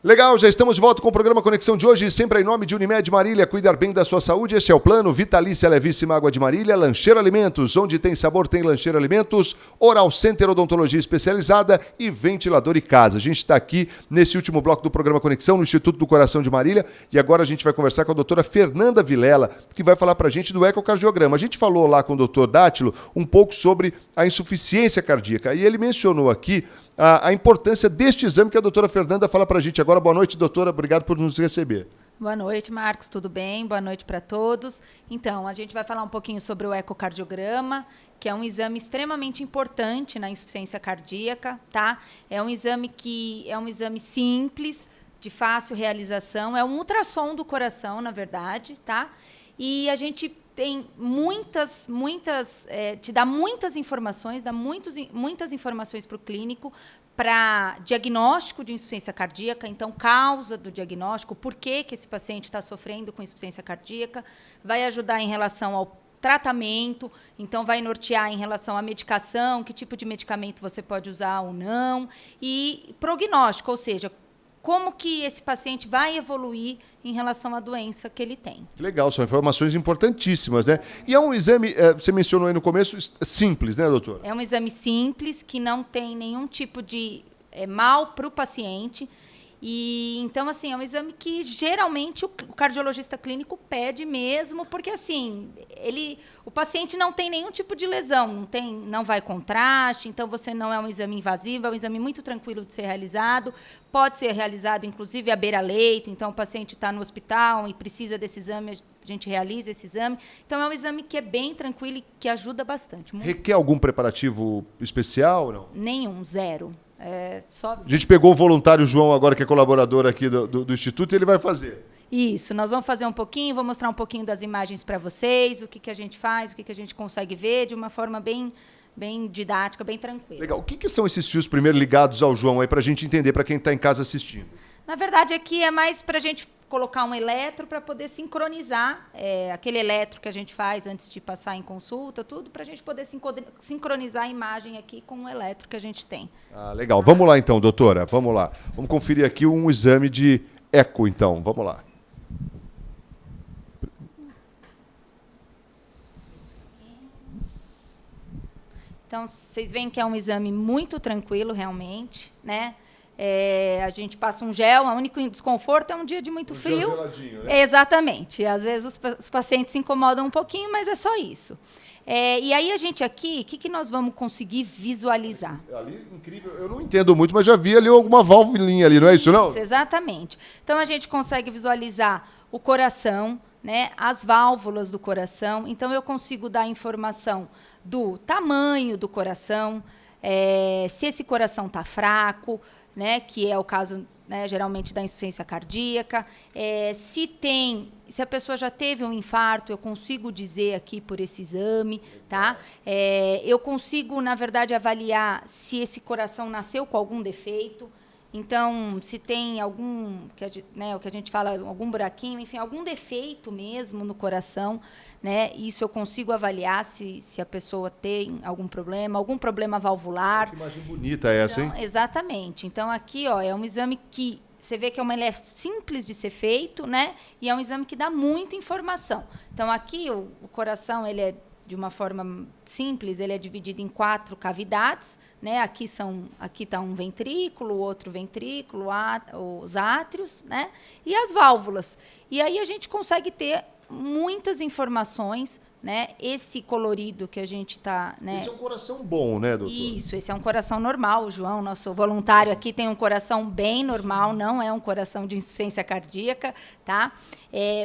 Legal, já estamos de volta com o programa Conexão de hoje, sempre em nome de Unimed Marília, cuidar bem da sua saúde, este é o plano, Vitalícia Levíssima Água de Marília, Lancheiro Alimentos, onde tem sabor tem Lancheiro Alimentos, Oral Center Odontologia Especializada e Ventilador e Casa. A gente está aqui nesse último bloco do programa Conexão, no Instituto do Coração de Marília, e agora a gente vai conversar com a doutora Fernanda Vilela, que vai falar para a gente do ecocardiograma. A gente falou lá com o doutor Dátilo um pouco sobre a insuficiência cardíaca, e ele mencionou aqui a importância deste exame que a doutora Fernanda fala para a gente agora. Boa noite, doutora. Obrigado por nos receber. Boa noite, Marcos. Tudo bem? Boa noite para todos. Então, a gente vai falar um pouquinho sobre o ecocardiograma, que é um exame extremamente importante na insuficiência cardíaca, tá? É um exame simples, de fácil realização. É um ultrassom do coração, na verdade, tá? E a gente tem te dá muitas informações, muitas informações para o clínico, para diagnóstico de insuficiência cardíaca, então, causa do diagnóstico, por que esse paciente está sofrendo com insuficiência cardíaca, vai ajudar em relação ao tratamento, então vai nortear em relação à medicação, que tipo de medicamento você pode usar ou não, e prognóstico, ou seja, como que esse paciente vai evoluir em relação à doença que ele tem. Legal, são informações importantíssimas, né? E é um exame, você mencionou aí no começo, simples, né, doutor? É um exame simples, que não tem nenhum tipo de mal para o paciente. E então, assim, é um exame que geralmente o cardiologista clínico pede mesmo, porque assim, o paciente não tem nenhum tipo de lesão, não vai contraste, então você não é um exame invasivo, é um exame muito tranquilo de ser realizado, pode ser realizado inclusive à beira-leito, então o paciente está no hospital e precisa desse exame, a gente realiza esse exame. Então é um exame que é bem tranquilo e que ajuda bastante. Requer algum preparativo especial ou não? Nenhum, zero. Só... A gente pegou o voluntário João agora, que é colaborador aqui do Instituto, e ele vai fazer. Isso, nós vamos fazer um pouquinho, vou mostrar um pouquinho das imagens para vocês, o que a gente faz, o que a gente consegue ver de uma forma bem didática, bem tranquila. Legal. O que são esses fios primeiro ligados ao João aí, para a gente entender, para quem está em casa assistindo? Na verdade, aqui é mais para a gente colocar um eletro para poder sincronizar aquele eletro que a gente faz antes de passar em consulta, tudo, para a gente poder sincronizar a imagem aqui com o eletro que a gente tem. Ah, legal. Vamos lá então, doutora. Vamos lá. Vamos conferir aqui um exame de eco, então. Vamos lá. Então, vocês veem que é um exame muito tranquilo, realmente, né? A gente passa um gel, o único desconforto é um dia de muito frio. Gel geladinho, né? Exatamente. Às vezes os pacientes se incomodam um pouquinho, mas é só isso. E aí a gente aqui, o que nós vamos conseguir visualizar? Ali, incrível. Eu não entendo muito, mas já vi ali alguma válvulinha ali, não é isso, não? Isso, exatamente. Então a gente consegue visualizar o coração, né, as válvulas do coração. Então eu consigo dar informação do tamanho do coração, se esse coração está fraco, né, que é o caso, né, geralmente da insuficiência cardíaca, se a pessoa já teve um infarto, eu consigo dizer aqui por esse exame, tá? Eu consigo, na verdade, avaliar se esse coração nasceu com algum defeito. Então, se tem algum, o que a gente fala, algum buraquinho, enfim, algum defeito mesmo no coração, né? Isso eu consigo avaliar se a pessoa tem algum problema valvular. Que imagem bonita é essa, hein? Exatamente. Então, aqui, é um exame que você vê que ele é simples de ser feito, né? E é um exame que dá muita informação. Então, aqui o coração, ele é de uma forma simples, ele é dividido em 4 cavidades, né? Aqui está um ventrículo, outro ventrículo, os átrios, né? E as válvulas. E aí a gente consegue ter muitas informações, né? Esse colorido que a gente está... Né? Esse é um coração bom, né, doutor? Isso, esse é um coração normal. O João, nosso voluntário aqui, tem um coração bem normal, não é um coração de insuficiência cardíaca, tá?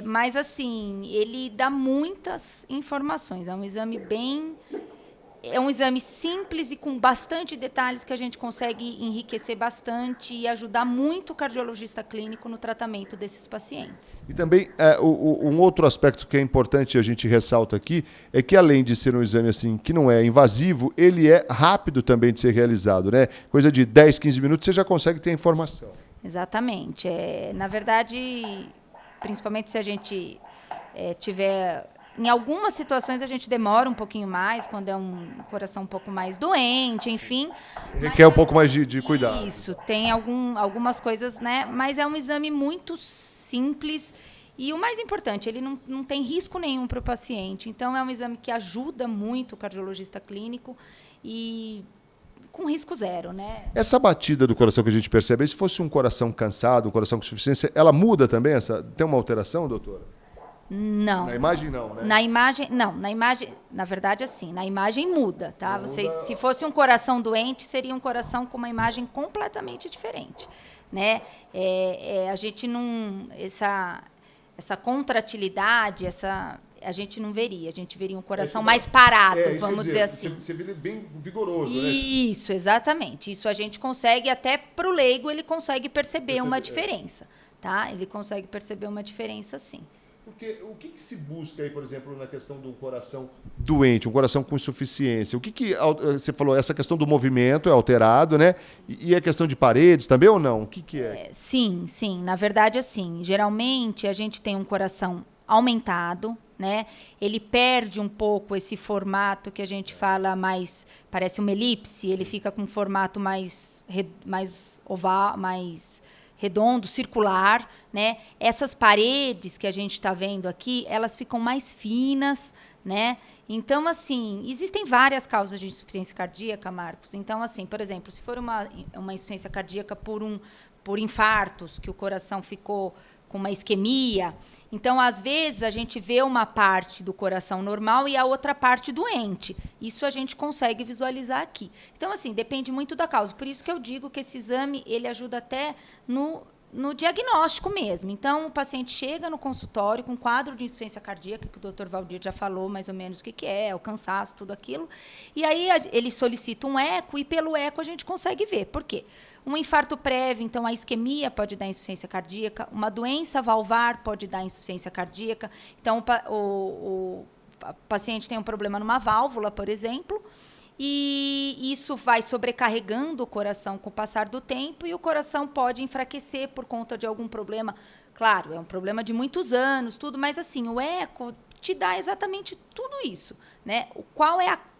Mas, assim, ele dá muitas informações. É um exame simples e com bastante detalhes que a gente consegue enriquecer bastante e ajudar muito o cardiologista clínico no tratamento desses pacientes. E também, um outro aspecto que é importante a gente ressalta aqui é que, além de ser um exame assim que não é invasivo, ele é rápido também de ser realizado, né? Coisa de 10, 15 minutos você já consegue ter a informação. Exatamente. Na verdade, principalmente se a gente tiver Em algumas situações a gente demora um pouquinho mais, quando é um coração um pouco mais doente, enfim. Requer um pouco mais de cuidado. Isso, tem algumas coisas, né? Mas é um exame muito simples e o mais importante, ele não tem risco nenhum para o paciente. Então, é um exame que ajuda muito o cardiologista clínico e com risco zero, né? Essa batida do coração que a gente percebe, se fosse um coração cansado, um coração com insuficiência, ela muda também? Tem uma alteração, doutora? Não. Na imagem não, né? Na imagem, não. Na imagem, na verdade, assim, na imagem muda, tá? Se fosse um coração doente, seria um coração com uma imagem completamente diferente, né? A gente não... Essa contratilidade, a gente não veria. A gente veria um coração mais parado, vamos dizer assim. Você vê ele bem vigoroso, né? Isso, exatamente. Isso a gente consegue, até para o leigo, ele consegue perceber uma diferença, tá? Ele consegue perceber uma diferença, sim. Porque o que se busca aí, por exemplo, na questão do coração doente, um coração com insuficiência? Você falou, essa questão do movimento é alterado, né? E a questão de paredes também ou não? O que é? Sim. Na verdade, assim, geralmente a gente tem um coração aumentado, né? Ele perde um pouco esse formato que a gente fala mais, parece uma elipse, ele fica com um formato mais oval, mais redondo, circular, né? Essas paredes que a gente está vendo aqui, elas ficam mais finas, né? Então, assim, existem várias causas de insuficiência cardíaca, Marcos. Então, assim, por exemplo, se for uma insuficiência cardíaca por infartos, que o coração ficou com uma isquemia, então, às vezes, a gente vê uma parte do coração normal e a outra parte doente. Isso a gente consegue visualizar aqui. Então, assim, depende muito da causa. Por isso que eu digo que esse exame, ele ajuda até no diagnóstico mesmo. Então, o paciente chega no consultório com quadro de insuficiência cardíaca, que o Dr. Valdir já falou mais ou menos o que é, o cansaço, tudo aquilo. E aí ele solicita um eco e pelo eco a gente consegue ver. Por quê? Um infarto prévio, então a isquemia pode dar insuficiência cardíaca, uma doença valvar pode dar insuficiência cardíaca. Então, o paciente tem um problema numa válvula, por exemplo, e isso vai sobrecarregando o coração com o passar do tempo e o coração pode enfraquecer por conta de algum problema. Claro, é um problema de muitos anos, tudo, mas assim, o eco te dá exatamente tudo isso, né?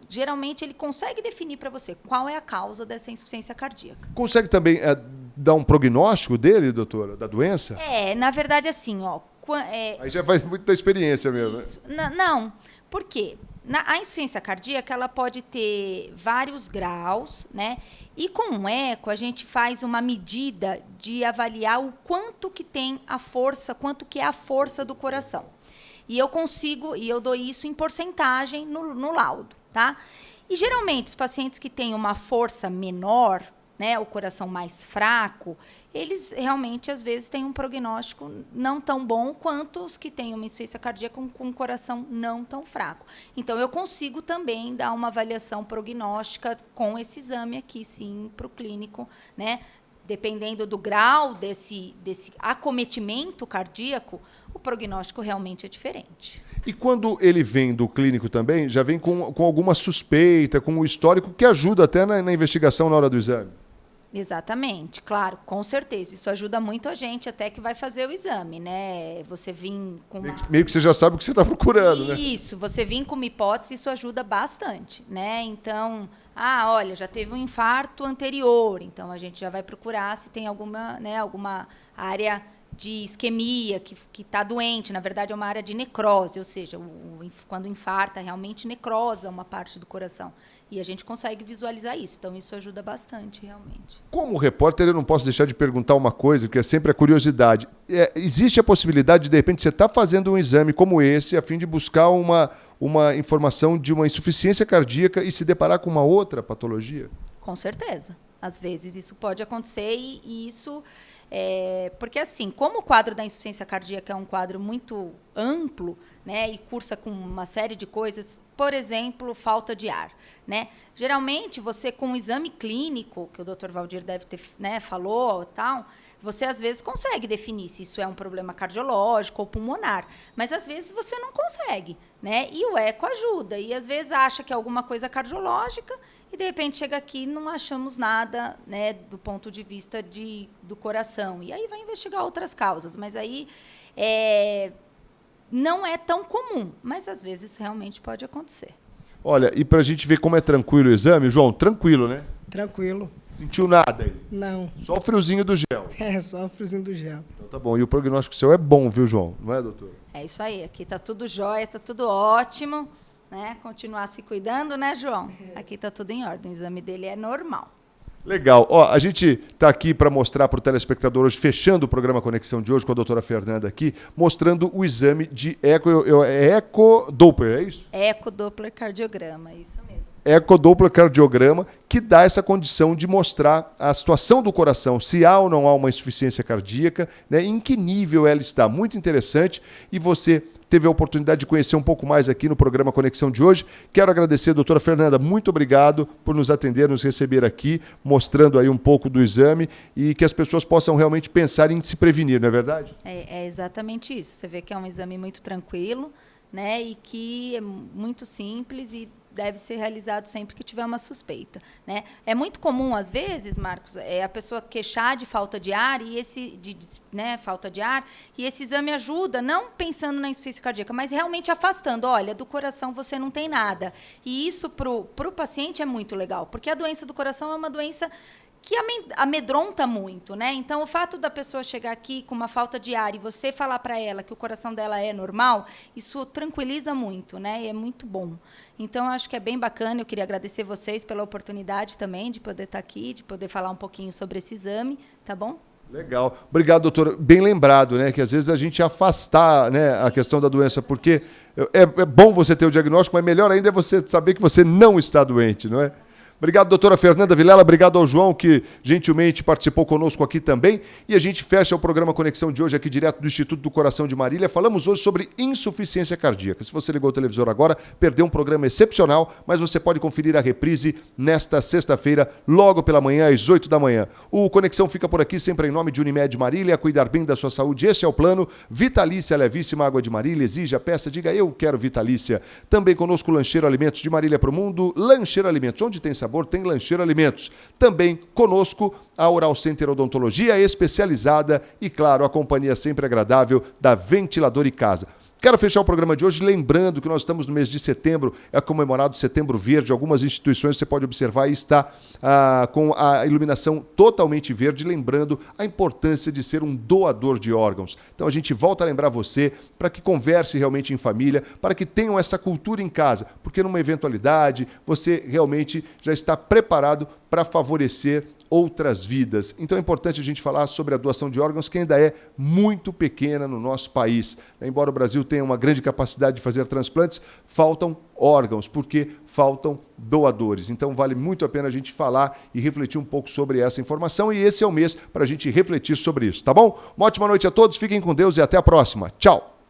Geralmente ele consegue definir para você qual é a causa dessa insuficiência cardíaca. Consegue também dar um prognóstico dele, doutora, da doença? Na verdade, assim, ó... Aí já faz muito da experiência mesmo, isso, né? Não, por quê? A insuficiência cardíaca, ela pode ter vários graus, né? E com o eco, a gente faz uma medida de avaliar o quanto que tem a força, quanto que é a força do coração. E eu dou isso em porcentagem no laudo, tá? E, geralmente, os pacientes que têm uma força menor, né, o coração mais fraco, eles realmente, às vezes, têm um prognóstico não tão bom quanto os que têm uma insuficiência cardíaca com um coração não tão fraco. Então, eu consigo também dar uma avaliação prognóstica com esse exame aqui, sim, para o clínico, né? Dependendo do grau desse acometimento cardíaco, o prognóstico realmente é diferente. E quando ele vem do clínico também, já vem com alguma suspeita, com o histórico que ajuda até na investigação na hora do exame? Exatamente, claro, com certeza. Isso ajuda muito a gente até que vai fazer o exame, né? Você vir com meio que você já sabe o que você está procurando, né? Isso, você vir com uma hipótese, isso ajuda bastante, né? Então, olha, já teve um infarto anterior, então a gente já vai procurar se tem alguma área de isquemia que está doente. Na verdade, é uma área de necrose, ou seja, quando infarta, realmente necrosa uma parte do coração. E a gente consegue visualizar isso. Então, isso ajuda bastante, realmente. Como repórter, eu não posso deixar de perguntar uma coisa, que é sempre a curiosidade. Existe a possibilidade de repente, você estar fazendo um exame como esse, a fim de buscar uma informação de uma insuficiência cardíaca e se deparar com uma outra patologia? Com certeza. Às vezes, isso pode acontecer e isso... porque, assim, como o quadro da insuficiência cardíaca é um quadro muito amplo, né, e cursa com uma série de coisas, por exemplo, falta de ar, né? Geralmente, você, com um exame clínico, que o Dr. Valdir deve ter, né, falou, tal, você, às vezes, consegue definir se isso é um problema cardiológico ou pulmonar, mas, às vezes, você não consegue, né? E o eco ajuda, e, às vezes, acha que é alguma coisa cardiológica e, de repente, chega aqui e não achamos nada, né, do ponto de vista do coração. E aí vai investigar outras causas, mas aí não é tão comum, mas às vezes realmente pode acontecer. Olha, e para a gente ver como é tranquilo o exame, João, tranquilo, né? Tranquilo. Sentiu nada aí? Não. Só o friozinho do gel. É, só o friozinho do gel. Então tá bom. E o prognóstico seu é bom, viu, João? Não é, doutor? É isso aí, aqui tá tudo jóia, tá tudo ótimo, né? Continuar se cuidando, né, João? Aqui tá tudo em ordem, o exame dele é normal. Legal. Ó, a gente está aqui para mostrar para o telespectador hoje, fechando o programa Conexão de hoje com a doutora Fernanda aqui, mostrando o exame de ecodoppler, é isso? Ecodoppler-cardiograma, isso mesmo. Ecodoppler-cardiograma, que dá essa condição de mostrar a situação do coração, se há ou não há uma insuficiência cardíaca, né, em que nível ela está. Muito interessante, e você teve a oportunidade de conhecer um pouco mais aqui no programa Conexão de hoje. Quero agradecer, doutora Fernanda, muito obrigado por nos atender, nos receber aqui, mostrando aí um pouco do exame e que as pessoas possam realmente pensar em se prevenir, não é verdade? É exatamente isso. Você vê que é um exame muito tranquilo, né, e que é muito simples e deve ser realizado sempre que tiver uma suspeita, né? É muito comum, às vezes, Marcos, a pessoa queixar de falta de ar e falta de ar, e esse exame ajuda, não pensando na insuficiência cardíaca, mas realmente afastando. Olha, do coração você não tem nada. E isso pro paciente é muito legal, porque a doença do coração é uma doença que amedronta muito, né? Então, o fato da pessoa chegar aqui com uma falta de ar e você falar para ela que o coração dela é normal, isso tranquiliza muito, né? E é muito bom. Então, acho que é bem bacana. Eu queria agradecer vocês pela oportunidade também de poder estar aqui, de poder falar um pouquinho sobre esse exame, tá bom? Legal. Obrigado, doutor. Bem lembrado, né? Que às vezes a gente afastar, né, a questão da doença, porque é bom você ter o diagnóstico, mas melhor ainda é você saber que você não está doente, não é? Obrigado, doutora Fernanda Vilela. Obrigado ao João, que gentilmente participou conosco aqui também. E a gente fecha o programa Conexão de hoje aqui direto do Instituto do Coração de Marília. Falamos hoje sobre insuficiência cardíaca. Se você ligou o televisor agora, perdeu um programa excepcional, mas você pode conferir a reprise nesta sexta-feira, logo pela manhã, às 8 da manhã. O Conexão fica por aqui, sempre em nome de Unimed Marília. Cuidar bem da sua saúde, esse é o plano. Vitalícia, levíssima água de Marília. Exija, peça, diga eu quero Vitalícia. Também conosco Lancheiro Alimentos de Marília para o Mundo. Lancheiro Alimentos, onde tem sabor, tem Lancheiro Alimentos. Também conosco a Oral Center Odontologia especializada e, claro, a companhia sempre agradável da Ventilador e Casa. Quero fechar o programa de hoje lembrando que nós estamos no mês de setembro, é comemorado Setembro Verde. Algumas instituições você pode observar e está com a iluminação totalmente verde, lembrando a importância de ser um doador de órgãos. Então a gente volta a lembrar você para que converse realmente em família, para que tenham essa cultura em casa, porque numa eventualidade você realmente já está preparado para favorecer outras vidas. Então é importante a gente falar sobre a doação de órgãos, que ainda é muito pequena no nosso país. Embora o Brasil tenha uma grande capacidade de fazer transplantes, faltam órgãos, porque faltam doadores. Então vale muito a pena a gente falar e refletir um pouco sobre essa informação, e esse é o mês para a gente refletir sobre isso, tá bom? Uma ótima noite a todos, fiquem com Deus e até a próxima. Tchau!